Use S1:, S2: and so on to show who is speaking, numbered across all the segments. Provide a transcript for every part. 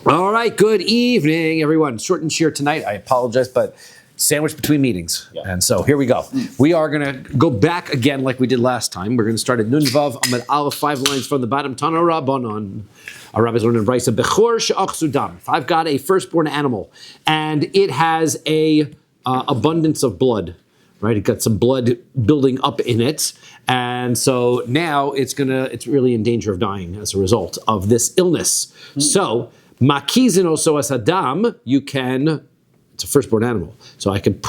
S1: All right, good evening, everyone. Short and sheer tonight. I apologize, but sandwiched between meetings. Yeah. And so here we go. We are going to go back again like we did last time. We're going to start at Nun Vav Amud Aleph, 5 lines from the bottom. Tana Rabbanon. Our rabbis learned in Brisa, Bechor she'ach sudam. If I've got a firstborn animal and it has a abundance of blood, right? It got some blood building up in it. And so now it's really in danger of dying as a result of this illness. So, makizin oso as adam, it's a firstborn animal. So I can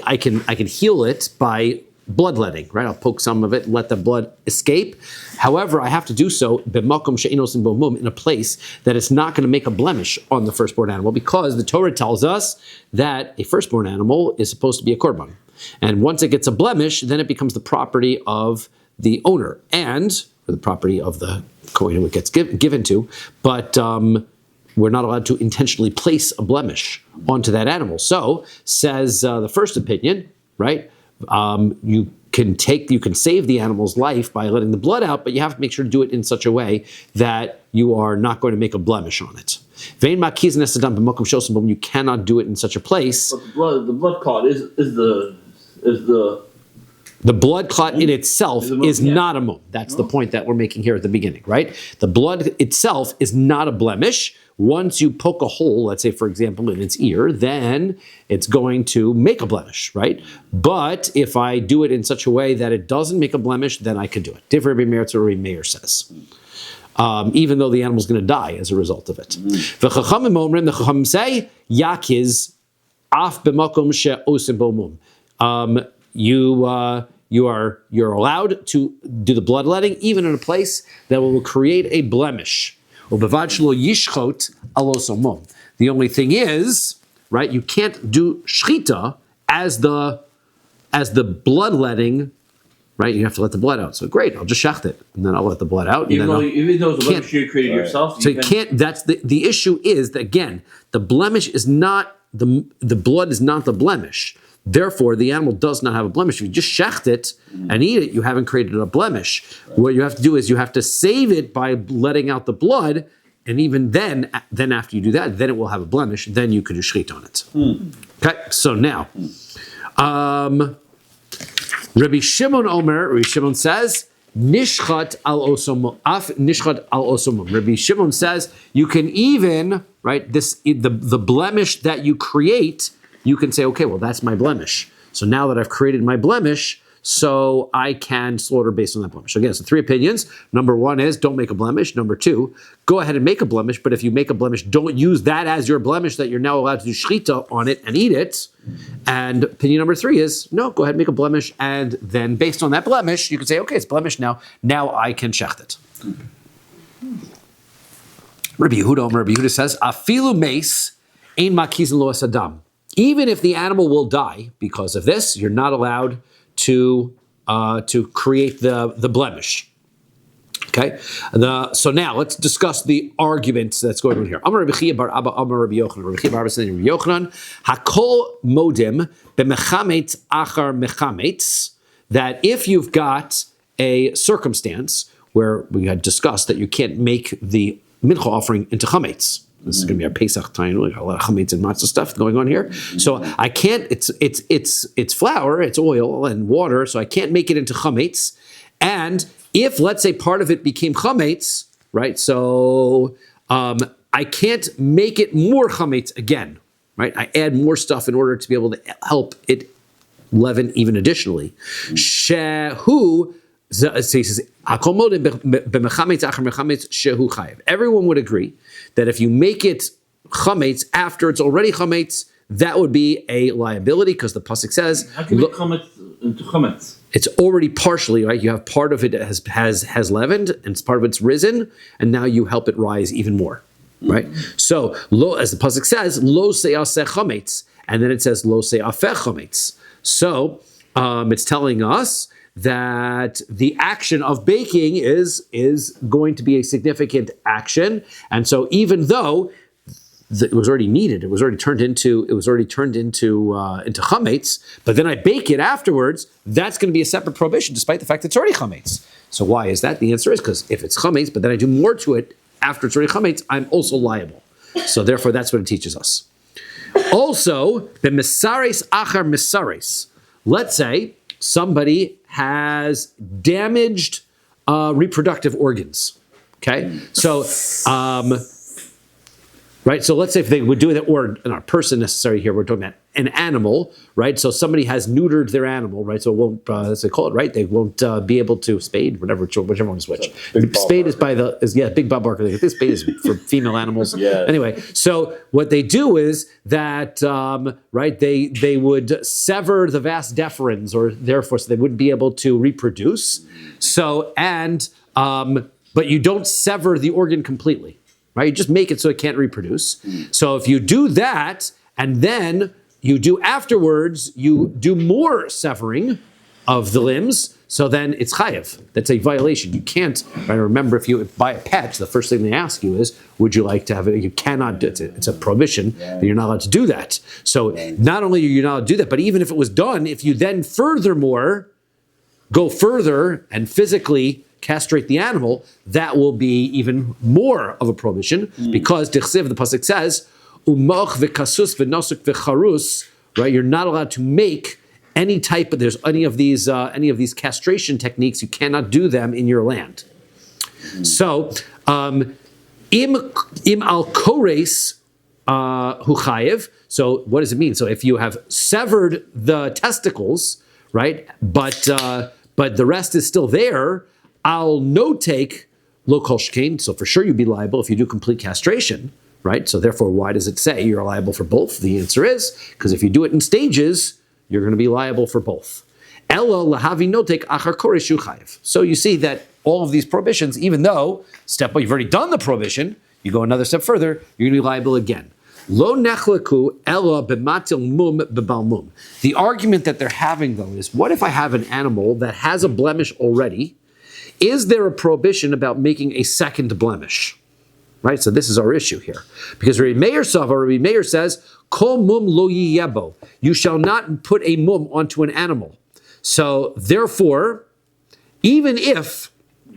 S1: I can heal it by bloodletting, right? I'll poke some of it, let the blood escape. However, I have to do so b'makom she'inos and bomum, in a place that it's not going to make a blemish on the firstborn animal, because the Torah tells us that a firstborn animal is supposed to be a korban. And once it gets a blemish, then it becomes the property of the owner or the property of the kohen who it gets given to. But we're not allowed to intentionally place a blemish onto that animal. So, says the first opinion, right? You can save the animal's life by letting the blood out, but you have to make sure to do it in such a way that you are not going to make a blemish on it. You cannot do it in such a place.
S2: But the blood clot is the
S1: blood clot in itself is not a mum. That's the point that we're making here at the beginning, right? The blood itself is not a blemish. Once you poke a hole, let's say, for example, in its ear, then it's going to make a blemish, right? But if I do it in such a way that it doesn't make a blemish, then I can do it. Different Rabbi Meir to Rabbi Meir says. Even though the animal's going to die as a result of it. The Chachamim say, Yakiz af b'makom she'osim bo mum. You're allowed to do the bloodletting even in a place that will create a blemish. The only thing is, right, you can't do shchita as the bloodletting, right? You have to let the blood out. So great, I'll just shecht it, and then I'll let the blood out.
S2: Even though it's a blemish you created yourself.
S1: So you can't. That's the issue is that, again, the blemish is not the blood is not the blemish. Therefore, the animal does not have a blemish. If you just shecht it and eat it, you haven't created a blemish. Right. What you have to do is you have to save it by letting out the blood, and even then after you do that, then it will have a blemish. Then you can do shchit on it. Okay, so now, Rabbi Shimon says, Nishchat al osomum. Rabbi Shimon says you can even, right, the blemish that you create, you can say, okay, well, that's my blemish. So now that I've created my blemish, so I can slaughter based on that blemish. So again, so 3 opinions. Number 1 is don't make a blemish. Number 2, go ahead and make a blemish, but if you make a blemish, don't use that as your blemish that you're now allowed to do shchita on it and eat it. And opinion number 3 is, no, go ahead and make a blemish, and then based on that blemish, you can say, okay, it's blemish now. Now I can shecht it. Rabbi Yehuda says, afilu meis ein makizin lo asadam. Even if the animal will die because of this, you're not allowed to create the blemish. Okay. So now let's discuss the arguments that's going on here. Amar Rabbi Chia bar Abba Amar Rabbi Yochanan. Rabbi Chia bar Abba said Rabbi Yochanan, Hakol modim b'mechametz achar mechametz. That if you've got a circumstance where we had discussed that you can't make the mincha offering into chametz. This is going to be our Pesach time. We got a lot of chametz and matzah stuff going on here. So I can't. It's flour, it's oil and water. So I can't make it into chametz. And if, let's say, part of it became chametz, right? So I can't make it more chametz again, right? I add more stuff in order to be able to help it leaven even additionally. Shehu. So he says, everyone would agree that if you make it chametz after it's already chametz, that would be a liability, because the pasuk says,
S2: how can you make chametz into chametz?
S1: It's already partially, right? You have part of it that has leavened, and part of it's risen, and now you help it rise even more, right? So, as the pasuk says, lo se'aseh chametz, and then it says lo se'afeh chametz. So, it's telling us that the action of baking is going to be a significant action, and so even though it was already kneaded, it was already turned into chametz, but then I bake it afterwards, that's going to be a separate prohibition, despite the fact that it's already chametz. So why is that? The answer is because if it's chametz, but then I do more to it after it's already chametz, I'm also liable. So therefore, that's what it teaches us. Also, the misares achar misares. Let's say somebody has damaged reproductive organs. Okay, so right. So let's say if they would do that, or not a person necessary here. We're talking about an animal, right? So somebody has neutered their animal, right? So it won't, as they call it, right? They won't be able to spade, whichever one is which. Spade is by big Bob Barker. I think spade is for female animals.
S2: Yeah.
S1: Anyway, so what they do is that, right? They would sever the vas deferens, or therefore, so they wouldn't be able to reproduce. So but you don't sever the organ completely. Right? You just make it so it can't reproduce. So if you do that, and then you do afterwards, you do more severing of the limbs, so then it's chayev. That's a violation. You can't, right? Remember, if you buy a pet, the first thing they ask you is, would you like to have it? You cannot do it. It's a prohibition. Yeah. You're not allowed to do that. So not only are you not allowed to do that, but even if it was done, if you then furthermore go further and physically castrate the animal, that will be even more of a prohibition, because the pasuk says, "Umach v'kasus v'nosuk v'charus." Right, you're not allowed to make any type of any of these castration techniques. You cannot do them in your land. So, im al kores hu chayev. So, what does it mean? So, if you have severed the testicles, right, but the rest is still there, I'll no take lo kol shekain. So for sure you'd be liable if you do complete castration, right? So therefore, why does it say you're liable for both? The answer is because if you do it in stages, you're going to be liable for both. Elo lahavi no take achar koresh chayev. So you see that all of these prohibitions, even though you've already done the prohibition, you go another step further, you're going to be liable again. Lo nechlaku ela b'matil mum b'bal mum. The argument that they're having though is, what if I have an animal that has a blemish already? Is there a prohibition about making a second blemish? Right, so this is our issue here. Because Rabbi Meir says, Kol mum lo yiyebo. You shall not put a mum onto an animal. So therefore, even if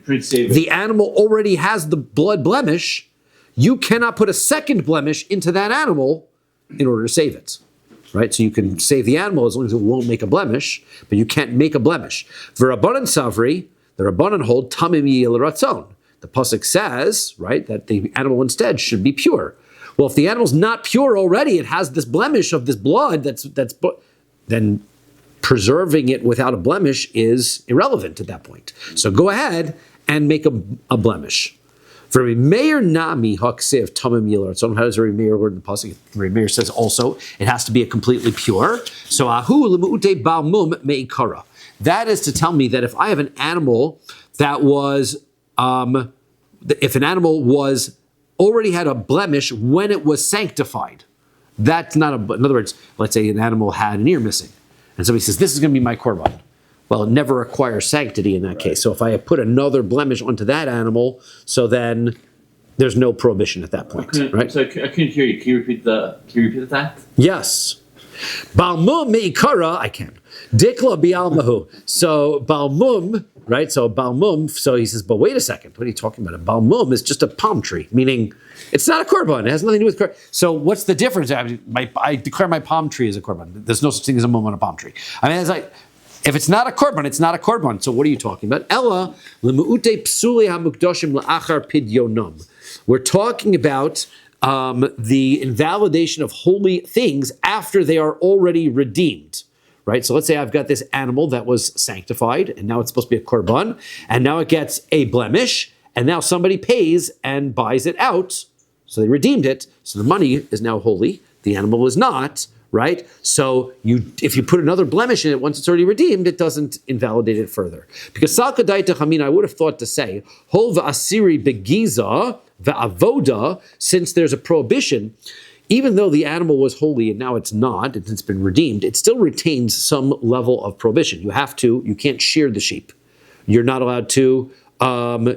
S1: the animal already has the blood blemish, you cannot put a second blemish into that animal in order to save it. Right, so you can save the animal as long as it won't make a blemish, but you can't make a blemish. V'rabbanan savri, the Rabbanan hold tamim yiyeh l'ratzon. The pasuk says, right, that the animal instead should be pure. Well, if the animal's not pure already, it has this blemish of this blood then preserving it without a blemish is irrelevant at that point. So go ahead and make a blemish. For Rabbi Meir nami haksiv tamim yiyeh l'ratzon. How does Rabbi Meir word in the pasuk? Rabbi Meir says also it has to be a completely pure. So ahu l'mu'utei bal mum me'ikara. That is to tell me that if I have an animal that was, if an animal was already had a blemish when it was sanctified, that's not in other words, let's say an animal had an ear missing, and somebody says, this is going to be my korban. Well, it never acquires sanctity in that case. So if I put another blemish onto that animal, so then there's no prohibition at that point, right?
S2: So I couldn't hear you. Can you repeat that?
S1: Yes. Balmum meikara, I can. Dikla bialmahu. So balmum, right? So balmum. So he says, but wait a second. What are you talking about? A balmum is just a palm tree, meaning it's not a korban. It has nothing to do with korban. So what's the difference? I declare my palm tree as a korban. There's no such thing as a mum on a palm tree. I mean, it's like, if it's not a korban, it's not a korban. So what are you talking about? Ella lemuute psuli hamukdoshim laachar pidyonam. We're talking about the invalidation of holy things after they are already redeemed, right? So let's say I've got this animal that was sanctified, and now it's supposed to be a korban, and now it gets a blemish, and now somebody pays and buys it out, so they redeemed it, so the money is now holy, the animal is not, right? So if you put another blemish in it, once it's already redeemed, it doesn't invalidate it further. Because Salka Daita Chamina, I would have thought to say, Hol v'asiri begiza v'avoda, since there's a prohibition, even though the animal was holy and now it's not, and it's been redeemed, it still retains some level of prohibition. You can't shear the sheep. You're not allowed to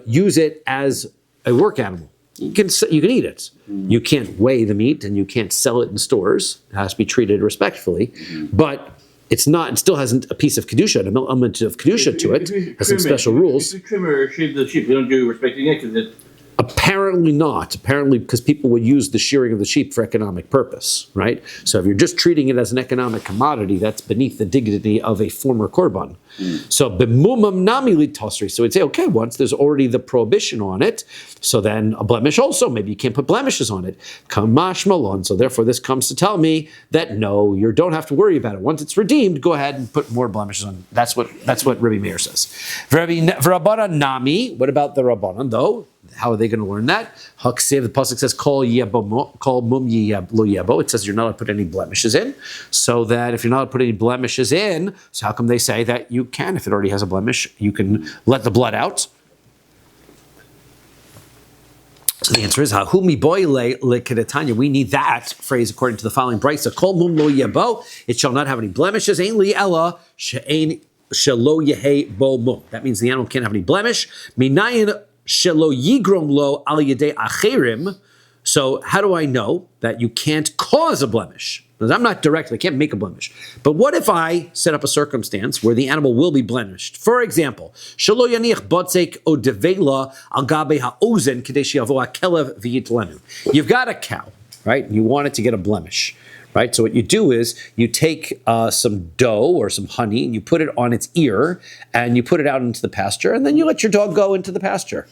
S1: use it as a work animal. You can eat it. You can't weigh the meat and you can't sell it in stores. It has to be treated respectfully. But it still hasn't a piece of kedusha, an element of kedusha to it. Has some special rules.
S2: If you trim or shave the sheep, you don't do respecting it because
S1: Apparently not. Apparently, because people would use the shearing of the sheep for economic purpose, right? So if you're just treating it as an economic commodity, that's beneath the dignity of a former korban. So b'mumam nami litasri. So we'd say, okay, once there's already the prohibition on it, so then a blemish also, maybe you can't put blemishes on it. Kamash malon. So therefore, this comes to tell me that no, you don't have to worry about it. Once it's redeemed, go ahead and put more blemishes on. That's what Rabbi Meir says. V'Rabbanan nami. What about the Rabbanan though? How are they going to learn that? Haksiv, the pasuk says, "Kol mum lo yebo." It says you're not allowed to put any blemishes in. So that if you're not allowed to put any blemishes in, so how come they say that you can? If it already has a blemish, you can let the blood out. So the answer is, "Hahumi boy le we need that phrase according to the following brisa: "Kol mum lo yebo." It shall not have any blemishes. Ein li ella she'ein shelo yehe bo mum. That means the animal can't have any blemish. Minayin shelo yigrom lo al yedei acherim. So how do I know that you can't cause a blemish? Because I'm not directly, I can't make a blemish. But what if I set up a circumstance where the animal will be blemished? For example, shelo yanich botzek o devela al gabe ha'ozen kadei she'yavo ha'kelev v'yitlenu. You've got a cow, right? You want it to get a blemish. Right, so what you do is you take some dough or some honey and you put it on its ear and you put it out into the pasture and then you let your dog go into the pasture,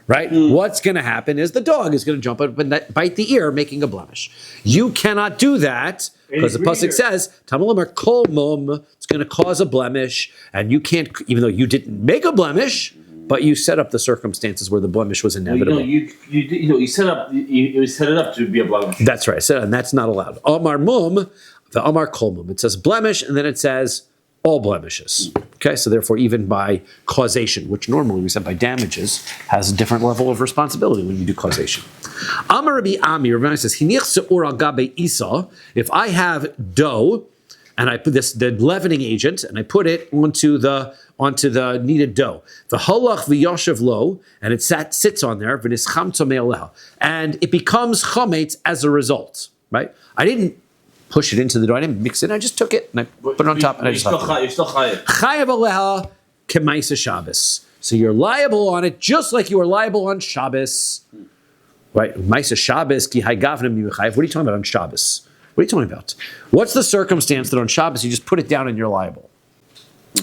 S1: right? What's going to happen is the dog is going to jump up and bite the ear, making a blemish. You cannot do that because the pasuk says, "Tamalamar kol mum," it's going to cause a blemish, and you can't, even though you didn't make a blemish, but you set up the circumstances where the blemish was inevitable.
S2: You set it up to be a blemish.
S1: That's right. So, and that's not allowed. Amar mum, the Amar kol mum. It says blemish, and then it says all blemishes. Okay, so therefore, even by causation, which normally we said by damages, has a different level of responsibility when you do causation. Amar Rabbi Ami, Rabbi says, "Hinich se'ur al gabe isa." If I have dough, and I put the leavening agent, and I put it onto the kneaded dough. The halach v'yoshev lo, and it sits on there, v'nischam tomei aleha, and it becomes chametz as a result. Right? I didn't push it into the dough. I didn't mix it. I just took it and I put it on top, and I just left it.
S2: You're still chayav.
S1: Chayav aleha k'maisa Shabbos. So you're liable on it, just like you are liable on Shabbos. Right? Maisa Shabbos ki haygavnim yichayav. What are you talking about on Shabbos? What are you talking about? What's the circumstance that on Shabbos you just put it down and you're liable?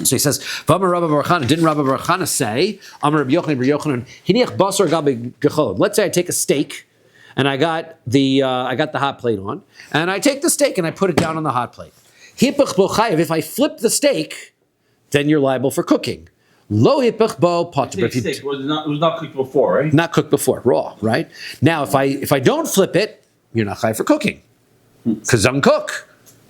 S1: So he says, "V'amar Rabbi Bar Chana." Didn't Rabbi Bar Chana say, "Amar Rabbi Yochanan, hiniach basar gabe gecholod." Let's say I take a steak, and I got the hot plate on, and I take the steak and I put it down on the hot plate. Hipach bo chayav. If I flip the steak, then you're liable for cooking. Lo hipach bo potter.
S2: It was not cooked before, right?
S1: Not cooked before, raw, right? Now, if I don't flip it, you're not chayav for cooking. Because uncook,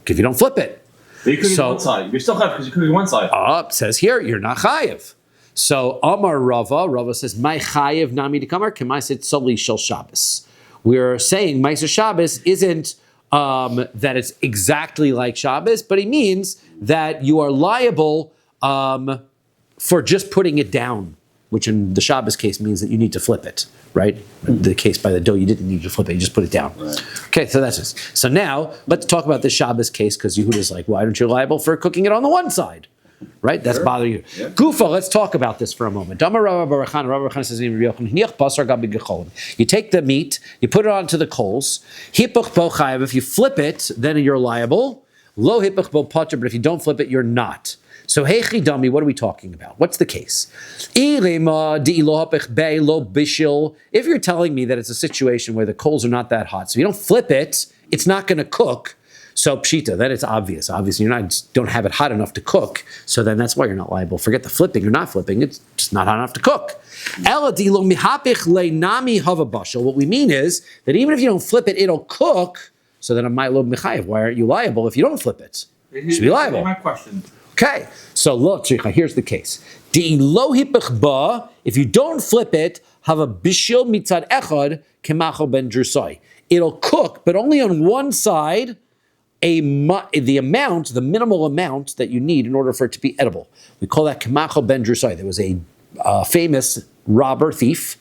S1: if you don't flip it.
S2: But you're cooking one side. You're still chayav because you're cooking one side.
S1: Says here, you're not chayav. So Amar Rava says, "My chayav nami dekamar k'maiset soli shel Shabbos." We're saying Ma'aser Shabbos isn't that it's exactly like Shabbos, but he means that you are liable for just putting it down, which in the Shabbos case means that you need to flip it. Right? The case by the dough, you didn't need to flip it, you just put it down. Right. Okay, so that's it. So now, let's talk about the Shabbos case, because Yehuda's like, why aren't you liable for cooking it on the one side? Right? That's bothering you. Yeah. Gufa, let's talk about this for a moment. Rabbi Bar says, you take the meat, you put it onto the coals. If you flip it, then you're liable. Lo hipach bo pater, but if you don't flip it, you're not. So, heichi dami, what are we talking about? What's the case? If you're telling me that it's a situation where the coals are not that hot, so you don't flip it, it's not going to cook. So pshita, then it's obvious. Obviously, don't have it hot enough to cook. So then that's why you're not liable. Forget the flipping. You're not flipping. It's just not hot enough to cook. What we mean is that even if you don't flip it, it'll cook. So then why aren't you liable if you don't flip it? You should be liable.
S2: My question.
S1: Okay, so here's the case. If you don't flip it, have a bishil mitzad echad kemachol ben drusai. It'll cook, but only on one side. The minimal amount that you need in order for it to be edible. We call that kemachol ben drusai. There was a famous thief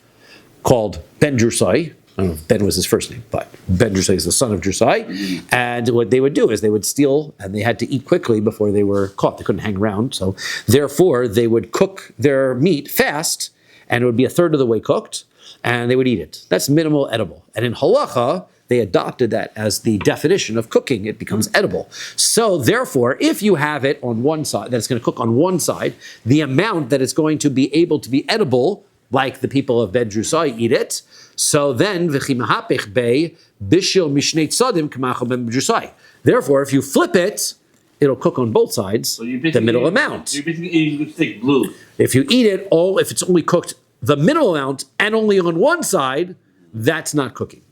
S1: called Ben Drusai. I don't know if Ben was his first name, but Ben Drusai is the son of Drusai. Mm-hmm. And what they would do is they would steal, and they had to eat quickly before they were caught. They couldn't hang around. So therefore, they would cook their meat fast, and it would be a third of the way cooked. and they would eat it. That's minimal edible. And in halacha, they adopted that as the definition of cooking. It becomes edible. So therefore, if you have it on one side, that it's going to cook on one side, the amount that it's going to be able to be edible, like the people of Ben Drusai eat it, so then, v'chimahapich bei bishil mishnei tzadim k'machal ben Drusai. Therefore, if you flip it, it'll cook on both sides,
S2: So
S1: the middle amount.
S2: You basically eating steak blue.
S1: If you eat it all, if it's only cooked the middle amount and only on one side, that's not cooking.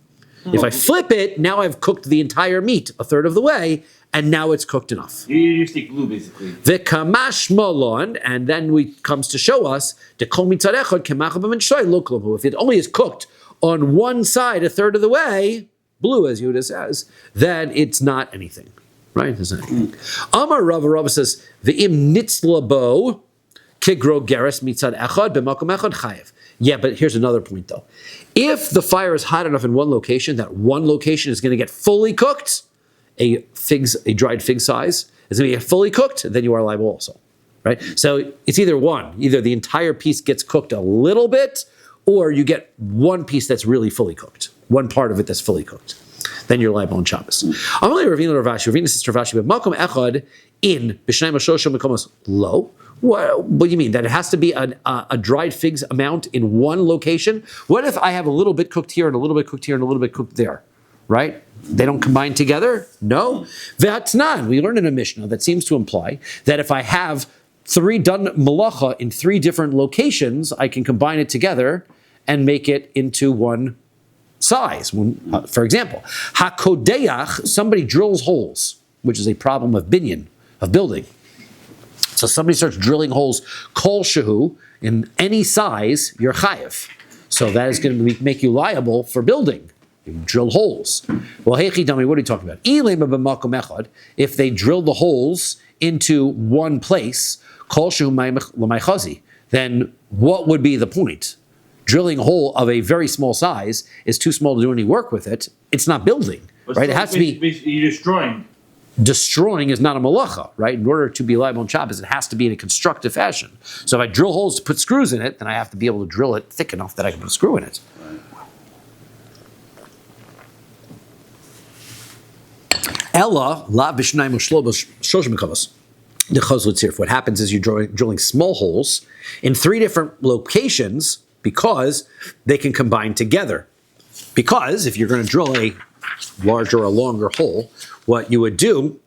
S1: If I flip it, now I've cooked the entire meat a third of the way, and now it's cooked enough.
S2: You steak blue, basically.
S1: The kamash malon, and then comes to show us the kol mitzad echad kemachal b'minshoy lo klum. If it only is cooked on one side a third of the way, blue as Yehuda says, then it's not anything, right? It's not anything. Amar Rava says v'im nitzlabo kigro geres mitzad echad b'makom echad chayev. Yeah, but here's another point though. If the fire is hot enough in one location, that one location is going to get fully cooked, a dried fig size is going to get fully cooked, then you are liable also, right? So it's either the entire piece gets cooked a little bit, or you get one piece that's really fully cooked, one part of it that's fully cooked. Then you're liable on Shabbos. Amalei Ravina Ravashi, Ravina says Ravashi, but Makom Echad in B'shnei Mashosha Mekomos low. What do you mean? That it has to be a dried figs amount in one location? What if I have a little bit cooked here and a little bit cooked here and a little bit cooked there? Right? They don't combine together? No. Ve'atnan, we learned in a Mishnah that seems to imply that if I have 3 done malacha in 3 different locations, I can combine it together and make it into one size. For example, hakodeach, somebody drills holes, which is a problem of binyan, of building. So somebody starts drilling holes, kol shehu, in any size, you're chayev. So that is going to make you liable for building. You drill holes. Well, hey Chidami, what are you talking about? If they drill the holes into one place, kol shehu l'maychazi, then what would be the point? Drilling a hole of a very small size is too small to do any work with it. It's not building, right? It has to be.
S2: You're destroying.
S1: Destroying is not a malacha, right? In order to be liable on Shabbos, it has to be in a constructive fashion. So if I drill holes to put screws in it, then I have to be able to drill it thick enough that I can put a screw in it. Ella la b'shnai mushlo b'shoshim kavos. The chazlutzir. What happens is you're drilling small holes in 3 different locations because they can combine together. Because if you're going to drill a larger or longer hole, what you would do,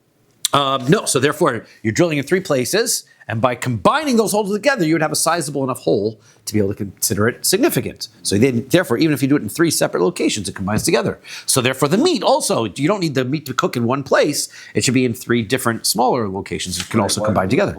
S1: so therefore you're drilling in 3 places, and by combining those holes together, you would have a sizable enough hole to be able to consider it significant. So then, therefore, even if you do it in 3 separate locations, it combines together. So therefore, the meat also, you don't need the meat to cook in one place. It should be in 3 different smaller locations. It can also combine together.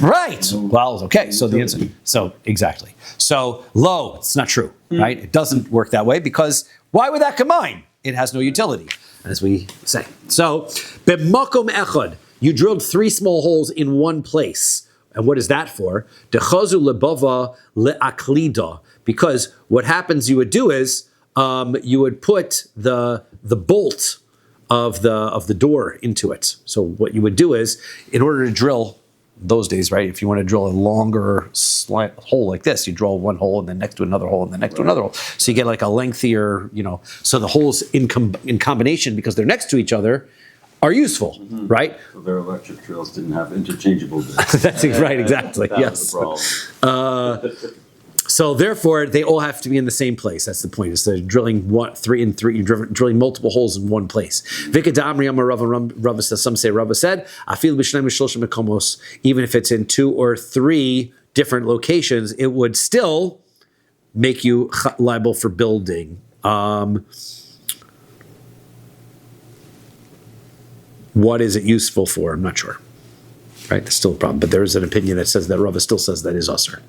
S1: Right. Well, okay. So the answer. So exactly. So low, it's not true, right? It doesn't work that way because why would that combine? It has no utility, as we say. So, b'makom echad, you drilled 3 small holes in one place. And what is that for? Dechazu lebava leaklida. Because what happens you would do is you would put the bolt of the door into it. So what you would do is, in order to drill those days, right? If you want to drill a longer hole like this, you drill one hole and then next to another hole and then next to another hole. So you get like a lengthier, so the holes in combination, because they're next to each other, are useful, right?
S3: So their electric drills didn't have interchangeable bits.
S1: That's right, exactly.
S3: That
S1: Yes.
S3: was the problem.
S1: So therefore, they all have to be in the same place. That's the point. Is they're drilling 3 and 3. You're drilling multiple holes in one place. Rava says. Some say Rava said, even if it's in 2 or 3 different locations, it would still make you liable for building. What is it useful for? I'm not sure. Right, that's still a problem. But there is an opinion that says that Rava still says that is usher.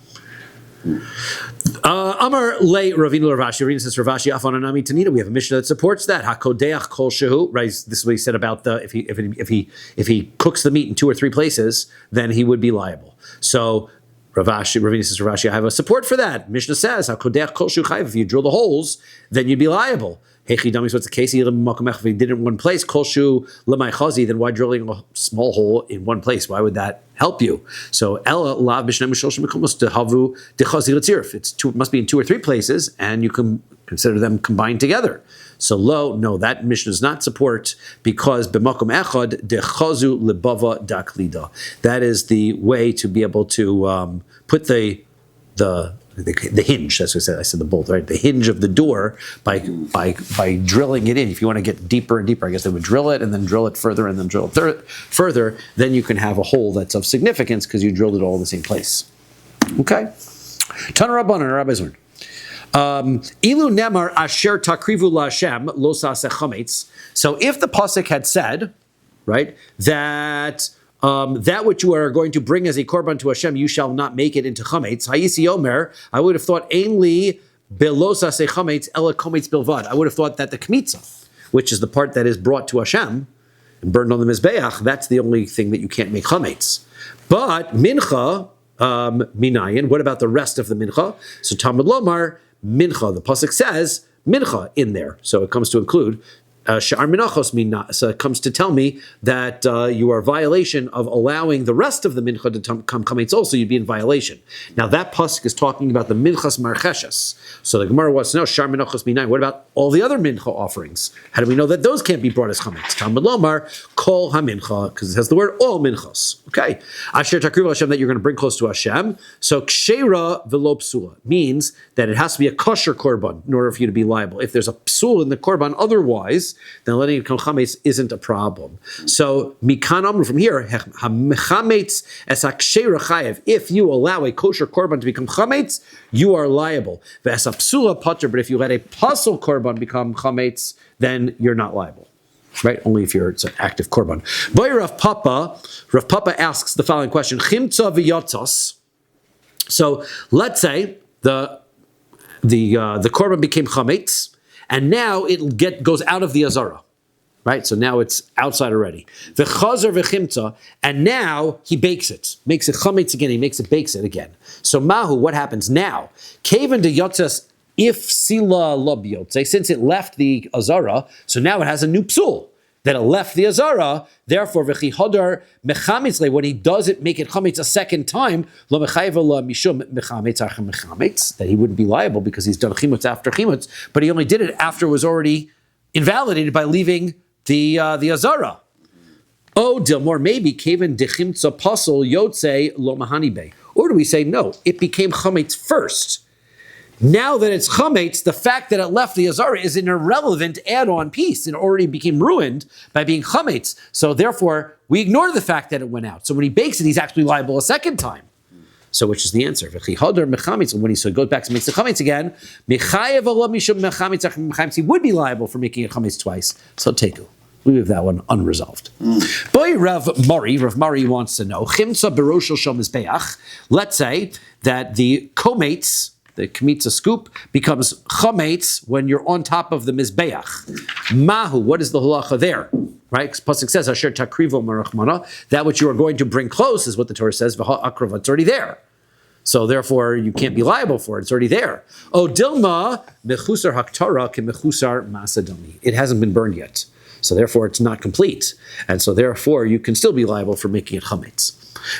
S1: Amar le Ravina Ravashi. Ravina says Ravashi Afananami Tanita. We have a Mishnah that supports that. Hakodeach kol shehu. Right. This is what he said about if he cooks the meat in 2 or 3 places, then he would be liable. So Ravina says Ravashi, I have a support for that. Mishnah says Hakodeach kol shehu chayiv. If you drill the holes, then you'd be liable. Hechidami, so what's the case? If he did it in one place, kolshu lemay chazi, then why drilling a small hole in one place? Why would that help you? So ella lav b'shnei mishloshim mekomos dehavu dechazi letziruf. It must be in 2 or 3 places, and you can consider them combined together. So no, that mission does not support because b'makom echad dechazu lebava daklida. That is the way to be able to put the hinge, that's what I said the bolt, right? The hinge of the door by drilling it in. If you want to get deeper and deeper, I guess they would drill it and then drill it further and then drill it further. Then you can have a hole that's of significance because you drilled it all in the same place. Okay? Tana Rabbanan, Rabbi's learn. Ilu nemar asher takrivu laHashem lo saseh chametz. So if the pasuk had said, right, that that which you are going to bring as a korban to Hashem, you shall not make it into chametz. Hayisi omer, I would have thought ainli belosa se chametz ela kometz bilvad. I would have thought that the kmitza, which is the part that is brought to Hashem and burned on the mizbeach, that's the only thing that you can't make chametz. But mincha minayin. What about the rest of the mincha? So Talmud Lomar mincha. The pasuk says mincha in there, so it comes to include. Sha'ar Menachos mina, so it comes to tell me that you are in violation of allowing the rest of the mincha to come chametz also, you'd be in violation. Now that pasuk is talking about the minchas marcheshes. So the Gemara wants to know, Sha'ar Menachos mina, what about all the other mincha offerings? How do we know that those can't be brought as chametz? Talmud Lomar, kol ha-mincha, because it has the word all minchas. Okay. Asher takriv Hashem, that you're going to bring close to Hashem. So kshera v'lo psula means that it has to be a kosher korban in order for you to be liable. If there's a psul in the korban otherwise, then letting it become chametz isn't a problem. So mikan amru, from here, chametz es hakshera chayev. If you allow a kosher korban to become chametz, you are liable. Ve'es psula pater. But if you let a pasul korban become chametz, then you're not liable. Right? Only if it's an active korban. Boy, Rav Papa asks the following question: Chimtza v'yotzos. So let's say the korban became chametz, and now it goes out of the azara, right? So now it's outside already. V'chazer v'chimtza, and now he bakes it, makes it chametz again. Bakes it again. So mahu, what happens now? Kaven de yotzos. If sila lobiyotze, since it left the azara, so now it has a new psul that it left the azara. Therefore, v'chi hodar mechamitz, when he does it, make it chametz a second time, lo mechayva la mishum mechamitz achem mechamitz, that he wouldn't be liable because he's done chimutz after chimutz, but he only did it after it was already invalidated by leaving the azara. Oh, Dilmor, maybe kaven dechimtza pasul yotze lo mahanibe, or do we say no? It became chametz first. Now that it's chametz, the fact that it left the azara is an irrelevant add-on piece. It already became ruined by being chametz. So therefore, we ignore the fact that it went out. So when he bakes it, he's actually liable a second time. So which is the answer? When he goes back to makes the chametz again, he would be liable for making it chametz twice. So teku. We leave that one unresolved. Boy, Rav Mari wants to know, let's say that the kometz, the kmitza scoop, becomes chametz when you're on top of the mizbeach. Mahu, what is the halacha there? Right? Because pasuk says, Asher takrivo marachmana, that which you are going to bring close is what the Torah says, v'ha akrava, it's already there. So therefore, you can't be liable for it. It's already there. Oh, dilma, mechusar haktara ke mechusar masadami. It hasn't been burned yet. So therefore, it's not complete. And so therefore, you can still be liable for making it chametz.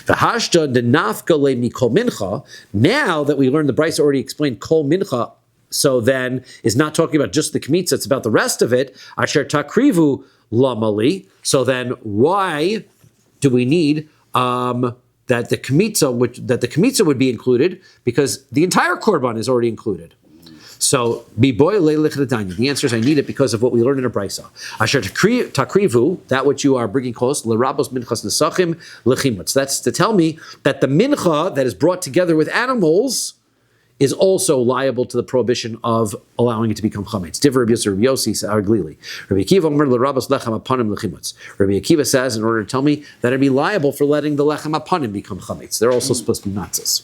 S1: V'hashta denafka le mikol mincha. Now that we learned, the Bryce already explained kol mincha, so then is not talking about just the kmitza, it's about the rest of it. Asher takrivu lamali. So then why do we need that the kmitza would be included? Because the entire korban is already included. So, the answer is I need it because of what we learned in a brisa. Asher takrivu, that which you are bringing close, l'rabos minchas nesachim lechimutz. That's to tell me that the mincha that is brought together with animals is also liable to the prohibition of allowing it to become chametz. Divrei Rabbi Yossi Arglili. Rabbi Akiva omer l'rabos lechem apanim lechimutz. Rabbi Akiva says, in order to tell me that I'd be liable for letting the lechem apanim become chametz. They're also supposed to be matzahs.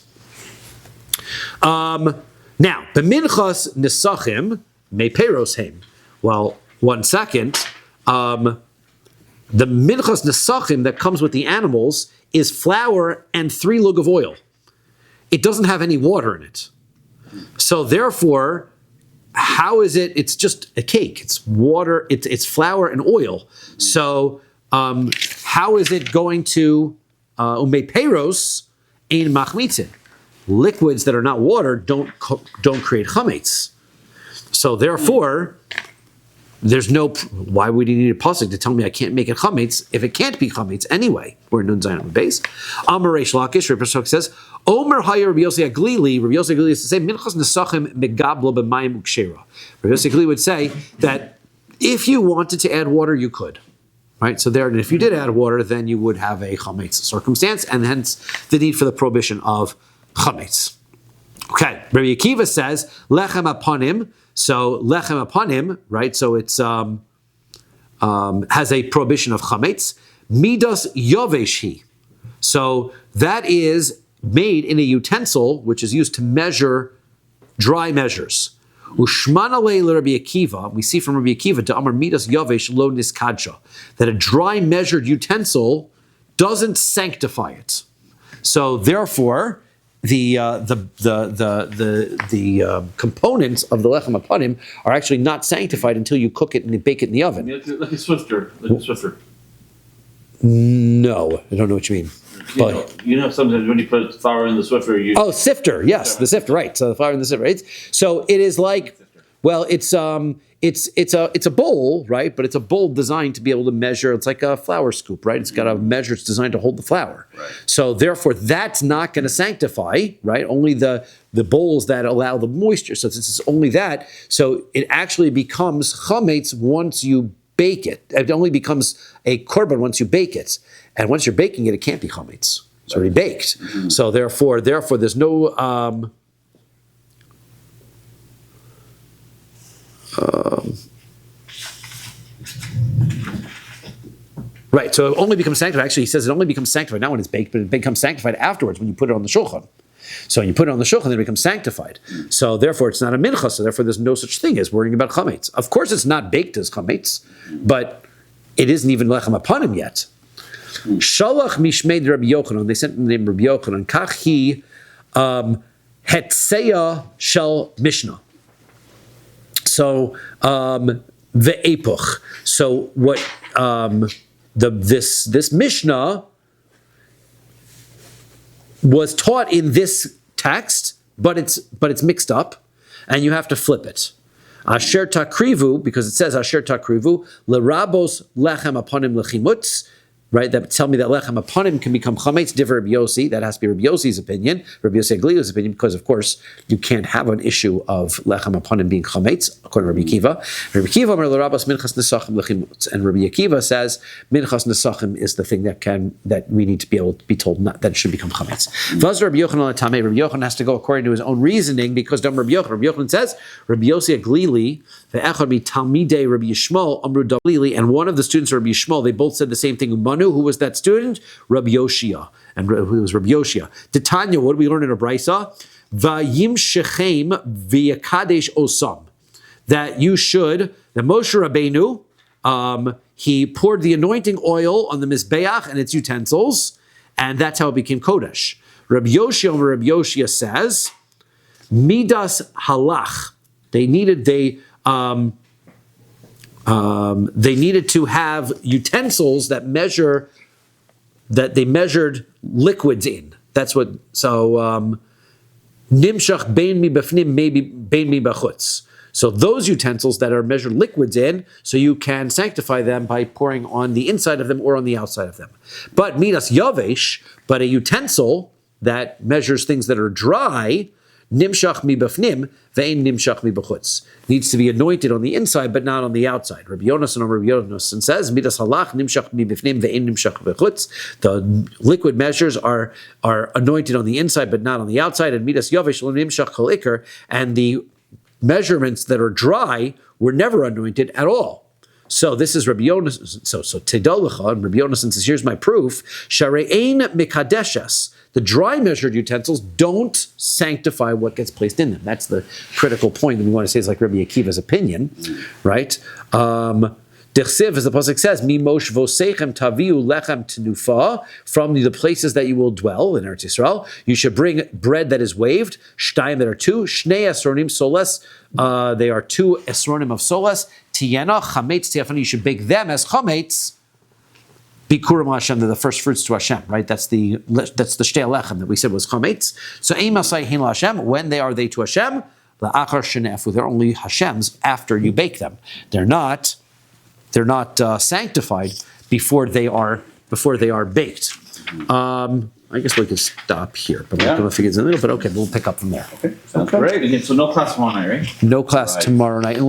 S1: Now, the minchas nesachim meperos heim. Well, 1 second. The minchas nesachim that comes with the animals is flour and 3 lug of oil. It doesn't have any water in it. So therefore, how is it? It's just a cake. It's water. It's flour and oil. So how is it going to umeiperos ein machmitzin? Liquids that are not water don't create chametz. So therefore, there's no. Why would you need a pasuk to tell me I can't make it chametz if it can't be chametz anyway? We're nun zayin on the base. Amar Reish Lakish, Rabbi Pasuk says, Omer Haya Rabbi Yossi Aglili. Rabbi Yossi Aglili is to say Minchas nesachim megablo b'mayim ukshera. Rabbi Yossi Aglili would say that if you wanted to add water, you could. Right, so there, and if you did add water, then you would have a chametz circumstance, and hence the need for the prohibition of chametz. Okay, Rabbi Akiva says lechem aponim. So lechem aponim, right? So it's has a prohibition of chametz. Midas yoveshi. So that is made in a utensil which is used to measure dry measures. Ushmanalei Rabbi Akiva, we see from Rabbi Akiva to Amar Midas Yavesh Lo Niskadsha, that a dry measured utensil doesn't sanctify it. So therefore, the components of the lechem apanim are actually not sanctified until you cook it and bake it in the oven.
S2: Like a Swifter.
S1: No, I don't know what you mean. But
S2: You know sometimes when you put flour in the Swifter, you
S1: sifter, yes, the sifter, right? So the flour in the sifter, right? So it is like, well, it's a bowl, right? But it's a bowl designed to be able to measure. It's like a flour scoop, right? It's got a measure. It's designed to hold the flour.
S2: Right.
S1: So therefore, that's not going to sanctify, right? Only the bowls that allow the moisture. So since it's only that, so it actually becomes chametz once you bake it. It only becomes a korban once you bake it. And once you're baking it, it can't be chametz. It's already baked. Mm-hmm. So therefore, there's no right. So it only becomes sanctified. Actually, he says it only becomes sanctified not when it's baked, but it becomes sanctified afterwards when you put it on the shulchan. So when you put it on the shulchan, then it becomes sanctified. So therefore, it's not a mincha. So therefore, there's no such thing as worrying about chametz. Of course, it's not baked as chametz, but it isn't even lechem apanim yet. Shalach mishmei Rabbi Yochanan. They sent the name Rabbi Yochanan. Kach he hetseya shel Mishnah. So ve'epuch. So what this Mishnah was taught in this text, but it's mixed up, and you have to flip it. Asher takrivu, because it says Asher takrivu lerabos lechem aponim lechimutz. Right, that tell me that lechem aponim can become chametz. Different Rabbi Yossi. That has to be Rabbi Yossi's opinion, Rabbi Yossi Aglili's opinion, because of course you can't have an issue of lechem aponim being chametz, according to Rabbi Akiva. Rabbi Akiva Amar l'Rabbos minchas nesachim lechimutz, and Rabbi Akiva says minchas nesachim is the thing that we need to be able to be told not, that it should become chametz. Vaz Rabbi Yochanan l'tamei. Rabbi Yochanan has to go according to his own reasoning, because Rabbi Yochanan says Rabbi Yossi Aglili ve'echad mi talmidei Rabbi Yishmael amru Dalili, and one of the students of Rabbi Yishmael, they both said the same thing. Umanu, who was that student? Rabbi Yoshia. And who was Rabbi Yoshia? Titania, what do we learn in a brisa? Vayim shechem v'yakadesh osam. That you should, that Moshe Rabbeinu, he poured the anointing oil on the Mizbeach and its utensils, and that's how it became Kodesh. Rabbi Yoshia says, Midas halach. They needed to have utensils that they measured liquids in. That's what, so, nimshach bein mi befnim, maybe bein mi bachutz. So those utensils that are measured liquids in, so you can sanctify them by pouring on the inside of them or on the outside of them. But midas yavesh, but a utensil that measures things that are dry, nimshach mi befnim, vein nimshach mi bachutz, needs to be anointed on the inside but not on the outside. Rabbi Yonasan says, midas halach nimshach mi befnim, vein nimshach bachutz. The liquid measures are anointed on the inside but not on the outside, and midas yavesh lo nimshach kol ikar, and the measurements that are dry were never anointed at all. So this is Rabbi Yonasan. So Tedolacha, and Rabbi Yonasan says, here's my proof. Share'ein mikadeshes. The dry measured utensils don't sanctify what gets placed in them. That's the critical point that we want to say. It's like Rabbi Akiva's opinion, right? Dechsiv, as the pasuk says, "Mimosh vosechem taviu lechem tenufa." From the places that you will dwell in Eretz Yisrael, you should bring bread that is waved. Shtayim, that are two. Shnei esronim soles. They are 2 esronim of soles. Tiena chametz tiafani. You should bake them as chametz. Bikurim Hashem, they're the first fruits to Hashem, right? That's the shtei lechem that we said was chametz. So ein masay hin Hashem. When they to Hashem, la'achar shenefu. They're only Hashem's after you bake them. They're not sanctified before they are baked. I guess we can stop here, but I'm not going to figure it in a little bit. Okay, we'll pick up from there.
S4: Okay, sounds great. So no class tomorrow night, right?
S1: No class tomorrow night.